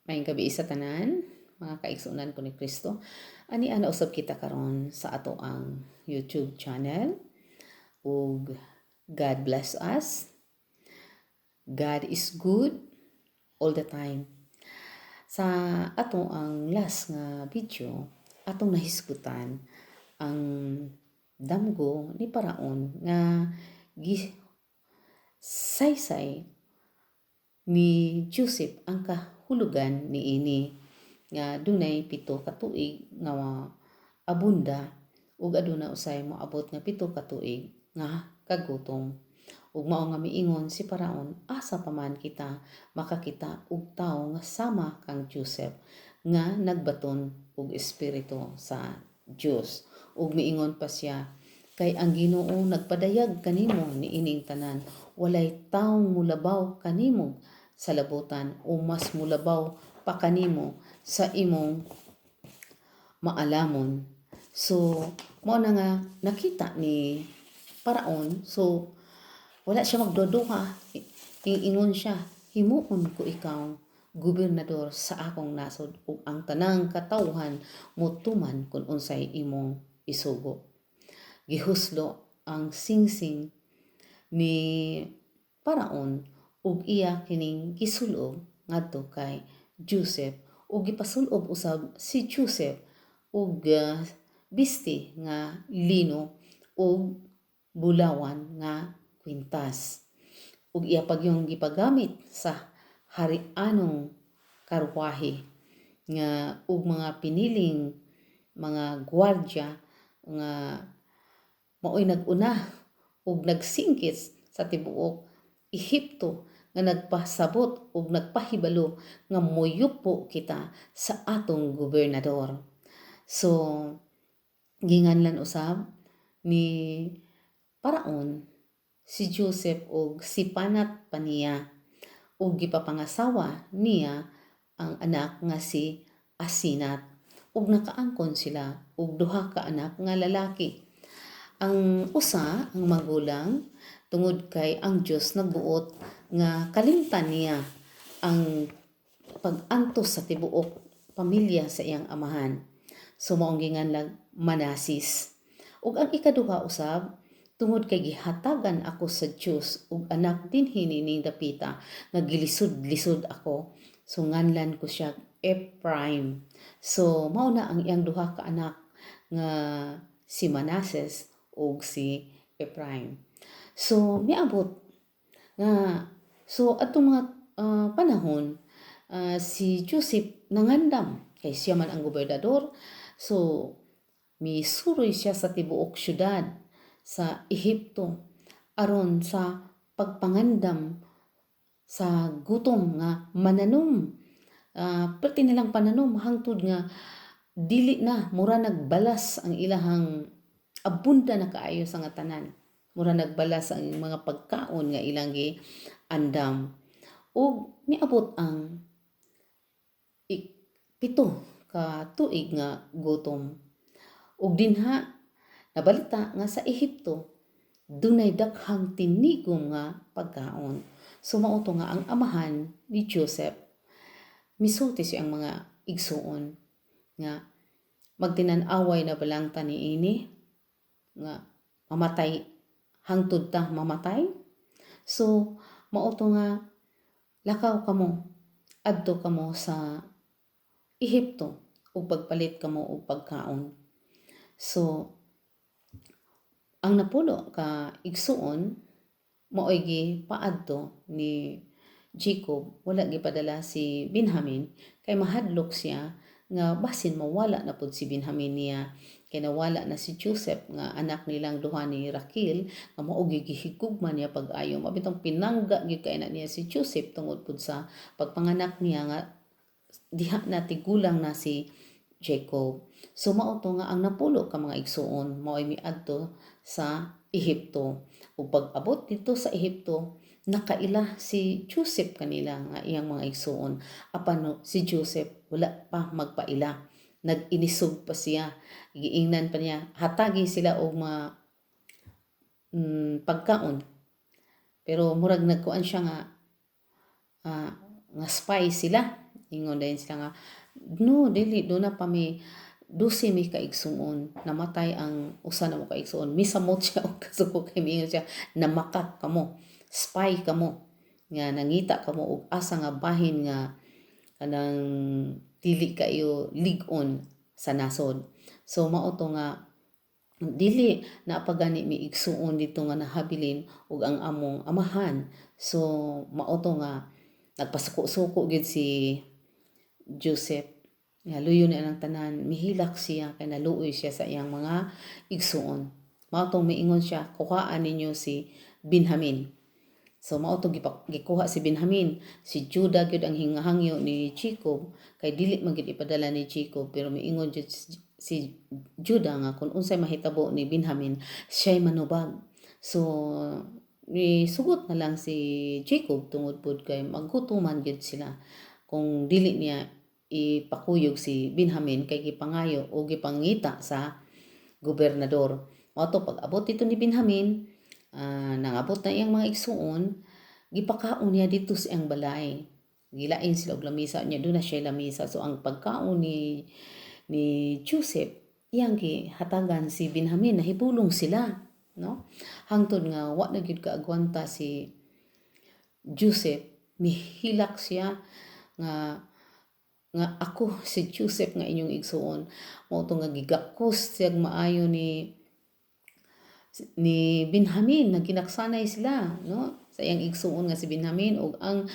Maayong gabi sa tanan, mga kaigsunan ko ni Kristo. Ani ana usab kita karon sa ato ang YouTube channel ug God bless us. God is good all the time. Sa ato ang last nga video, atong nahisgutan ang damgo ni Paraon nga saysay ni Joseph ang kahulugan niini nga dunay 7 ka tuig nga abunda ug aduna usay moabot nga 7 ka tuig nga kagutom. Ug mao nga miingon si Paraon, asa pa man kita makakita og tawo nga sama kang Joseph nga nagbaton og espiritu sa Dios. Ug miingon pa siya, kay ang Ginoo nagpadayag kanimo niining tanan, walay tawong mulabaw kanimo sa labutan o mas mulabaw pa kanimo sa imong maalamon. So mao na nga nakita ni Paraon, so wala siya magduduha, ingon siya, himuon ko ikaw gobernador sa akong nasod ug ang tanang katawhan motuman kung unsay imong isugo. Gihuslo ang singsing ni Paraon ug iya kining gisulob ngadto kay Joseph ug gipasulob usab si Joseph ug bisti nga lino ug bulawan nga kwintas. Ug iya pagyong gipagamit sa harianong karwahe nga ug mga piniling mga gwardiya nga maoy naguna ug nagsingkit sa tibuok Ehipto nga nagpasabot ug nagpahibalo nga moyupo kita sa atong gobernador. So ginganlan usab ni Paraon si Joseph ug si Panat pa niya ug gipapangasawa niya ang anak nga si Asinat ug nakaangkon sila og 2 ka anak nga lalaki. Ang usa ang magulang tungod kay ang Dios nagbuot nga kalimtan niya ang pag-antos sa tibuok pamilya sa iyang amahan. So maong ginganlang Manasis. Ug ang ikaduha usab tungod kay gihatagan ako sa Dios ug anak dinhi nining dapita nga gilisod-lisod ako, so nganlan ko siya Ephraim. So mao na ang iyang 2 ka anak nga si Manases ug si Ephraim. So miabot nga so atong mga panahon si Joseph nangandam kay siya man ang gobernador. So misuroy siya sa tibuok syudad sa Ehipto aron sa pagpangandam sa gutom nga mananom. Perti nilang pananom hangtod nga dili na mura nagbalas ang ilahang abunda na kaayo sa nga tanan. Mura nagbalas ang mga pagkaon nga ilang andam. Ug miabot ang 7 ka tuig nga gutom. Ug dinha nabalita nga sa Ehipto dunay daghang tinigom nga pagkaon. So mao to nga ang amahan ni Joseph misulti siyang mga igsuon nga magtinan-away na balang niini nga mamatay hangtod ta mamatay. So mao to nga lakaw kamo adto kamo sa Ehipto ug pagpalit kamo og pagkaon. So ang napulo ka igsuon maoy gipaadto ni Jacob, wala gipadala si Benjamin kay mahadlok siya nga basin mawala na pud si Benjamin niya kay nawala na si Joseph nga anak nilang duha ni Raquel nga mao gihigugma niya pag-ayo. Mabitong pinangga gyud kay na niya si Joseph tungod pud sa pagpanganak niya nga diha na tigulang na si Jacob. So mao to nga ang napulo ka mga igsuon mao'y miadto sa Ehipto. Ug pag-abot dito sa Ehipto, nakaila si Joseph kanila nga iyang mga igsuon. Apan si Joseph wala pa magpaila. Nag-inisog pa siya. Giingnan pa niya, hatagi sila og mga pagkaon. Pero murag nagkuan siya nga nga spy sila Ingon dayon sila nga, no, dili, do na pa mi, 12 mi kaigsuon, namatay ang usa na mo kaigsuon. Misamot siya og kasuko kay miingon siya, namakak kamo, spy kamo, nga nangita kamo og asa nga bahin nga kanang dili kayo lig-on sa nasod. So mao to nga dili na pagani mi igsuon dito nga nahabilin og ang among amahan. So mao to nga nagpasuko-suko gid si Joseph nga luyo na ang tanan, mihilak siya kay naluoy siya sa iyang mga igsuon. Mao tong miingon siya, kuhaan ninyo si Benjamin. So mao to gikuha si Benjamin. Si Judah gyud ang hingahangyo ni Jacob kay dili man gyud ipadala ni Jacob, pero miingon jud si Judah nga kung unsay mahitabo ni Benjamin, siya'y manubag. So sugot na lang si Jacob tungod pod kay maggutuman gyud sila kung dili niya ipakuyog si Benjamin kay gipangayo o gipangita sa gobernador. Mao to pag-abot dito ni Benjamin, nangabot na iyang mga igsuon, gipakaon niya dito sa iyang balay. Gilain sila og lamisa niya, doon na siya lamisa. So ang pagkaon ni Joseph, iyang gihatagan si Benjamin, nahibulong sila, no? Hangtod nga wa na gyud kaagwanta si Joseph, mihilak siya nga ako si Joseph nga inyong igsuon. Mao to nga gigakos siyang maayo ni Benjamin, naginaksanay sila, no, sa iyang igsuon nga si Benjamin ug ang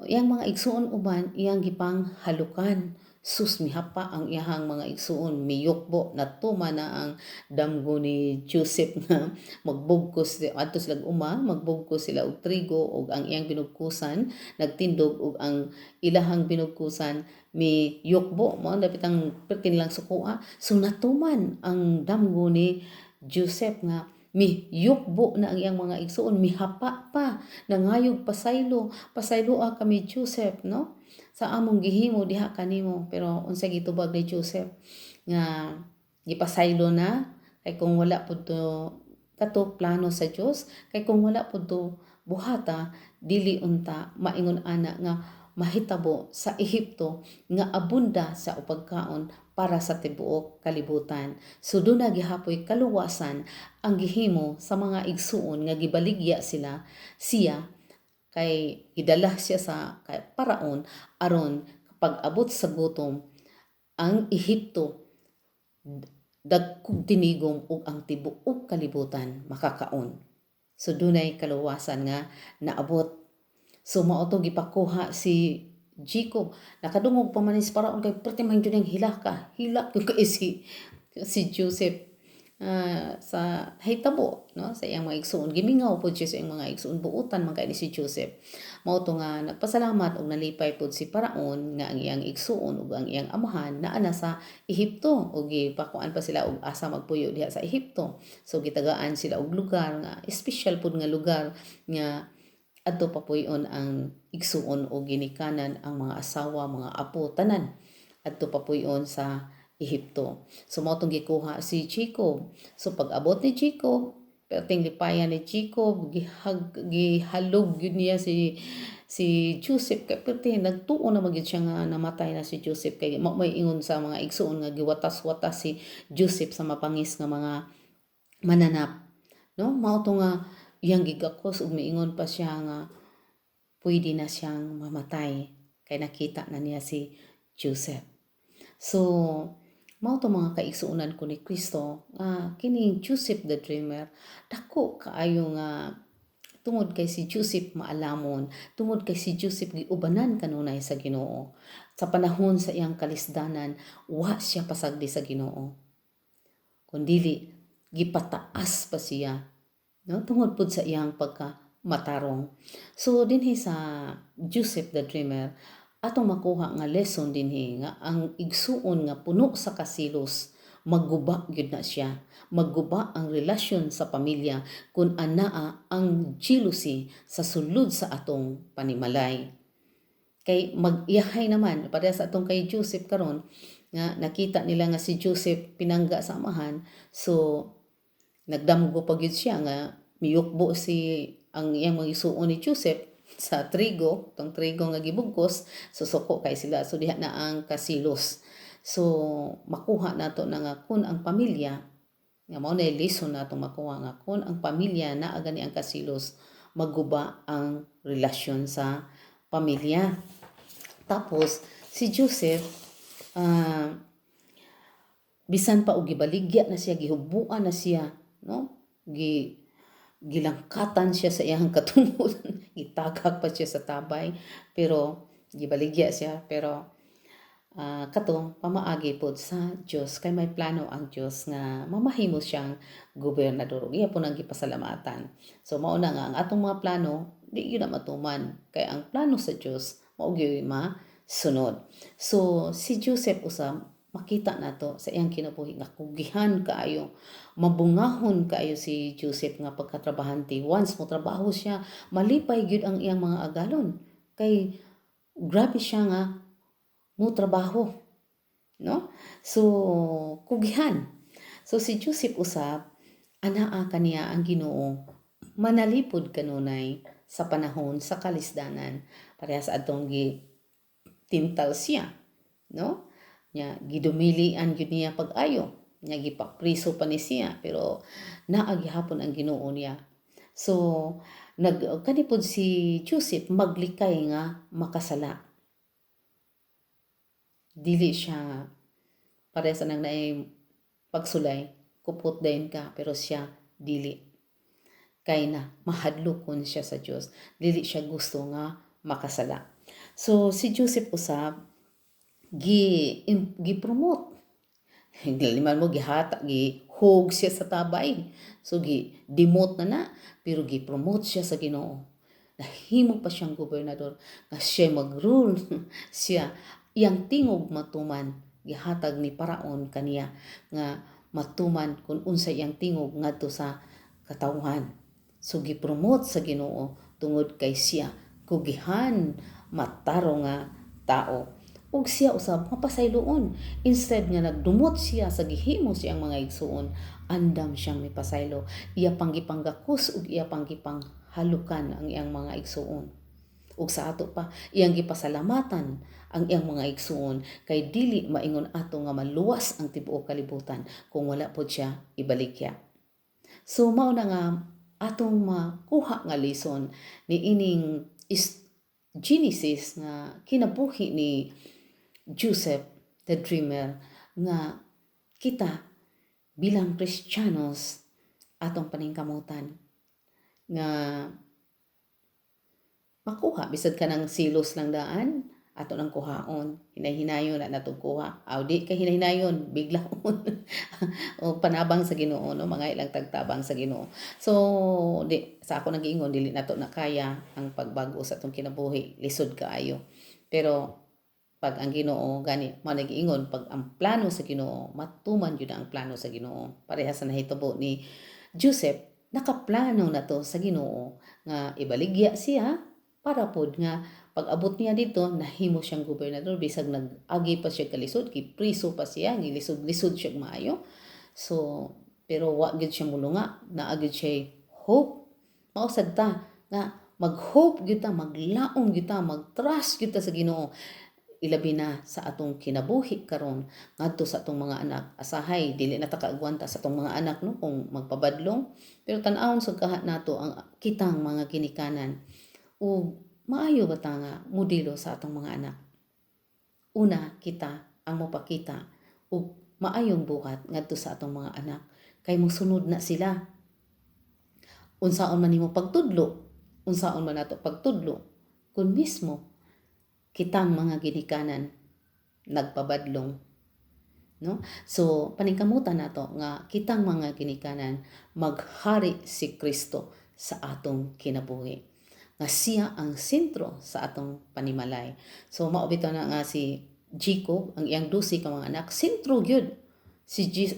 iyang mga igsuon uban iyang gipang halukan. Sus, mihapa ang iyang mga igsuon, miyukbo, natuma na ang damgo ni Joseph nga magbugkos adto sila magbugkos sila og trigo ug ang iyang binugkusan nagtindog ug ang ilahang binugkusan mi yukbo mo dapat ang pertin lang sukuha. So natuman ang damgo ni Joseph nga mi yukbo na ang iyang mga igsuon, mihapa pa, nangayog pasaylo kami Joseph, no? Sa among gihimo diha kanimo, pero unsay gitubag ni Joseph nga gipasaylo na kay kung wala pud to kato plano sa Dios, kay kung wala pud to buhata dili unta maingon ana nga mahitabo sa Ehipto nga abunda sa pagkaon para sa tibuok kalibutan. So doon na gihapoy kaluwasan ang gihimo sa mga igsuon nga gibaligya siya kay gidala siya sa kay paraon aron kapag abot sa gutom ang Ehipto dagkog tinigom ug ang tibuok kalibutan makakaon. So dunay kaluwasan nga naabot. So mao to gipakuha si Jacob, nakadungog pa man si paraon kay perti man gyud ang hilak gyud kay si Joseph sa hitabo, no, sa iyang mga igsuon. Gimingaw po siya sa iyang mga igsuon, buutan man kay ni si Joseph. Mao to nga nagpasalamat og nalipay pod si paraon nga ang iyang igsuon ug ang iyang amahan naa na sa Ehipto ug gipakuan pa sila og asa magpuyo diha sa Ehipto. So gitagaan sila og lugar nga espesyal pod nga lugar nga adto pa puyon ang igsuon o ginikanan ang mga asawa, mga apo tanan adto pa puyon sa Ehipto. So mao tong gikuha si Jacob. So pag abot ni Jacob, perting lipayan ni Jacob, gihalog yun niya si Joseph kay perting nagtuo na magyud siya nga namatay na si Joseph kay may ingon sa mga igsuon nga giwatas-watas si Joseph sa mapangis nga mga mananap. No, mao to nga iyang gigakos ug miingon pa siya nga pwede na siyang mamatay kay nakita na niya si Joseph. So mao to mga kaigsuonan ko ni Kristo kining Joseph the Dreamer dako kaayo nga tungod kay si Joseph maalamon, tungod kay si Joseph giubanan kanunay sa Ginoo. Sa panahon sa iyang kalisdanan wa siya pasagdi sa Ginoo, kundili gipataas pa siya, no, tungod pud sa iyang pagkamatarong. So dinhi sa Joseph the Dreamer atong makuha nga lesson dinhi nga ang igsuon nga puno sa kasilos magguba gyud na siya, magguba ang relasyon sa pamilya kun anaa ang jealousy sa sulod sa atong panimalay. Kay mag-iyahay naman para sa atong kay Joseph karon nga nakita nila nga si Joseph pinangga sa amahan, so nagdamgo pa gyud siya nga miyukbo ang iyang mga igsuon ni Joseph sa trigo, tong trigo nga gibugkos, susuko kay sila. So diha na ang kasilos. So makuha nato na nga kun ang pamilya, nga mao na lesson nato makuha nga kun ang pamilya naa gani ang kasilos, maguba ang relasyon sa pamilya. Tapos si Joseph, bisan pa og gibaligya na siya, gihubuan na siya, no? Gilangkatan siya sa iyang katungod, gitagak pa siya sa tabay, pero gibaligya siya, pero katong pamaagi pod sa Dios, kay may plano ang Dios nga mamahimo siyang gobernador. Iya po nang gipasalamatan. So mao na nga ang atong mga plano di gyud na matuman, kay ang plano sa Dios mao gyud masunod. So si Joseph usab makita nato sa iyang kinabuhi nga kugihan kaayo, mabungahon kaayo si Joseph nga pagkatrabahante. Once mo trabaho siya, malipay gyud ang iyang mga agalon, kay grabe siya nga mo trabaho, no? So kugihan. So si Joseph usab anaa kaniya ang Ginoo manalipod kanunay sa panahon sa kalisdanan, parehas adtong tintal siya, no? Nya gidumilian gyud niya pag-ayo, nya gipapriso pa ni siya, pero naa gihapon ang Ginoo niya. So kanipod si Joseph maglikay nga makasala. Dili siya parehas nang naay pagsulay, kupot dayon ka, pero siya dili. Kay na mahadlokon siya sa Dios, dili siya gusto nga makasala. So si Joseph usab gi-promote. Hindi man mo gihug siya sa tabay. So gi-demote na, pero gi-promote siya sa Ginoo. Nahimo pa siyang gobernador, nga siya mag-rule. Siya iyang tingog matuman, gihatag ni Paraon kaniya nga matuman kung unsa iyang tingog ngadto sa katawhan. So gi-promote sa Ginoo tungod kay siya kugihan mataro nga tao. Ug siya usab mapasayloon, instead nga nagdumot siya sa gihimo siyang mga igsuon, andam siyang mipasaylo. Iya pang gipanggakos ug iya pang gipanghalukan ang iyang mga igsuon. Ug sa ato pa iyang gipasalamatan ang iyang mga igsuon, kay dili maingon ato nga maluwas ang tibuok kalibutan kung wala pod siya ibaligya. So mao na nga atong makuha nga lesson ni ining Genesis nga kinabuhi ni Joseph the Dreamer, nga kita bilang Kristiyanos atong paningkamutan nga makuha bisad ka ng silos lang daan ato nang kuhaon, hinay-hinayon na natong kuha. Di kay hinay-hinayon, biglaon. O panabang sa Ginoo, no? Mga ilang tagtabang sa Ginoo. So sa ako nag-iingon, dili nato na kaya ang pagbago sa atong kinabuhi, lisod kaayo. Pero pag ang Ginoo gani mo nag-iingon, pag ang plano sa Ginoo matuman gyud ang plano sa Ginoo. Parehas sa nahitabo ni Joseph, nakaplano na to sa Ginoo nga ibaligya siya para pod nga pag-abot niya dito nahimo siyang gobernador, bisag nag-agi pa siya kalisod, gipriso pa siya, gilisod-lisod siya maayo. So pero wa gyud siya mulunga, naa gyud siya hope. Mao sad ta nga mag-hope gyud ta, maglaom gyud ta, mag-trust gyud ta sa Ginoo. Ilabi na sa atong kinabuhi karon ngadto sa atong mga anak. Asahay dili na ta kaagwanta sa atong mga anak, no, kung magpabadlong, pero tan-awon sa kahat nato ang kitang mga ginikanan ug maayo ba ta nga modelo sa atong mga anak. Una, kita ang mopakita ug maayong buhat ngadto sa atong mga anak, kay mosunod na sila. Unsaon man nimo pagtudlo, unsaon man nato pagtudlo, kun mismo kitang mga ginikanan nagpabadlong, no? So paningkamutan nato nga kitang mga ginikanan maghari si Kristo sa atong kinabuhi, nga siya ang sentro sa atong panimalay. So mao bitaw na nga si Jacob, ang iyang 12 ka mga anak, sentro gyud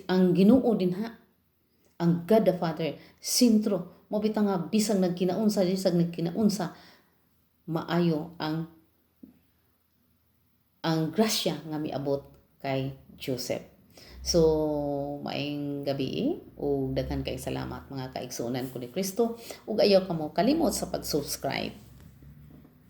ang Ginoo dinha, ang God the Father sentro. Mao bitaw nga bisag nagkinaunsa maayo ang grasya nga miabot kay Joseph. So maayong gabi ug daghan kay salamat mga kaigsuonan ko ni Kristo, ug ayaw kamo kalimot sa pag-subscribe